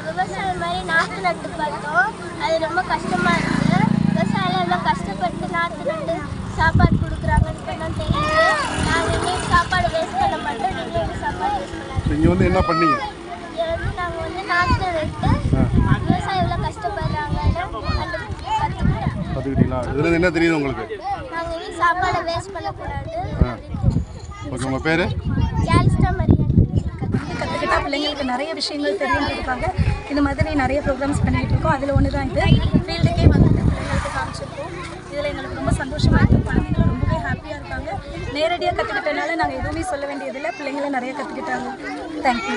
விவசாயம் மாதிரி நாற்று நட்டு பார்த்தோம். அது ரொம்ப கஷ்டமாக இருக்குது. விவசாயம் எவ்வளோ கஷ்டப்பட்டு நாற்று நட்டு சாப்பாடு கொடுக்குறாங்கன்னு தான் தெரியுது. நாங்கள் இன்னைக்கு சாப்பாடு வேஸ்ட் பண்ண மாட்டோம். நீங்கள் சாப்பாடு வேஸ்ட் பண்ணாங்க. இங்கே வந்து என்ன பண்ணீங்க? நாங்கள் வந்து நாற்று நட்டு விவசாயம் எவ்வளோ கஷ்டப்படுறாங்கன்னு கற்றுக்கிட்டீங்களா? இதுல என்ன தெரியுது உங்களுக்கு? நாங்கள் இனி சாப்பாடை வேஸ்ட் பண்ணக்கூடாது. ஓகே, உங்கள் பேர்? கற்றுக்கிட்டா பிள்ளைங்களுக்கு நிறைய விஷயங்கள் தெரியுன்றதுக்காக இந்த மாதிரி நிறைய ப்ரோக்ராம்ஸ் பண்ணிகிட்டு இருக்கோம். அதில் ஒன்று தான் இது. ஃபீல்டுக்கே வந்துட்டு பிள்ளைங்களுக்கு காமிச்சிருக்கோம். இதில் எங்களுக்கு ரொம்ப சந்தோஷமாக இருக்குது. குழந்தைங்களும் ரொம்பவே ஹாப்பியாக இருக்காங்க. நேரடியாக கற்றுக்கிட்டனால நாங்கள் எதுவுமே சொல்ல வேண்டியதில்லை. பிள்ளைங்களும் நிறைய கற்றுக்கிட்டாங்க. தேங்க்யூ.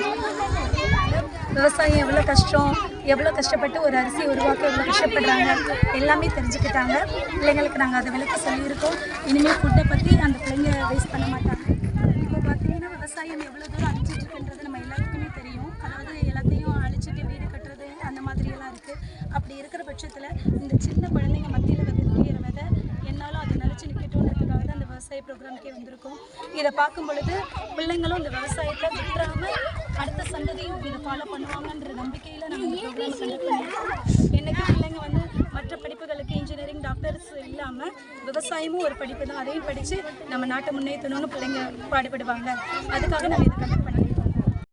விவசாயம் எவ்வளோ கஷ்டம், எவ்வளோ கஷ்டப்பட்டு ஒரு அரிசி உருவாக்க எவ்வளோ கஷ்டப்படுறாங்க எல்லாமே தெரிஞ்சுக்கிட்டாங்க. பிள்ளைங்களுக்கு நாங்கள் அதை விளக்க சொல்லியிருக்கோம். இனிமேல் ஃபுட்டை பற்றி அந்த பிள்ளைங்க வேஸ்ட் பண்ண மாட்டாங்க. இப்போ பார்த்தீங்கன்னா விவசாயம் எவ்வளோ தூரம் அழிச்சிட்டு இருக்குன்றது நம்ம எல்லாத்துக்குமே தெரியும். அதாவது எல்லாத்தையும் அழிச்சிட்டு வீடு கட்டுறது அந்த மாதிரியெல்லாம் இருக்குது. அப்படி இருக்கிற பட்சத்தில் இந்த சின்ன குழந்தைங்க மத்தியில் விதைக்கிற விதை என்னாலும் அதை நினச்சி நிற்கட்டும்ன்றதுக்காக தான் அந்த விவசாய ப்ரோக்ராமுக்கே வந்திருக்கோம். இதை பார்க்கும் பொழுது பிள்ளைங்களும் இந்த விவசாயத்தை விட்டுறாமல் அடுத்த சந்ததியும் இதை ஃபாலோ பண்ணுவாங்கன்ற நம்பிக்கையில் நம்ம இந்த ப்ரோக்ராம் கண்டக்ட் பண்ணியிருக்கோம். என்றைக்கு பிள்ளைங்க வந்து மற்ற படிப்புகளுக்கு இன்ஜினியரிங், டாக்டர்ஸ் இல்லாமல் விவசாயமும் ஒரு படிப்பு தான். அதையும் படித்து நம்ம நாட்டை முன்னேற்றணும்னு பிள்ளைங்க பாடுபடுவாங்க. அதுக்காக நம்ம இதை கண்டக்ட் பண்ணியிருக்கோம்.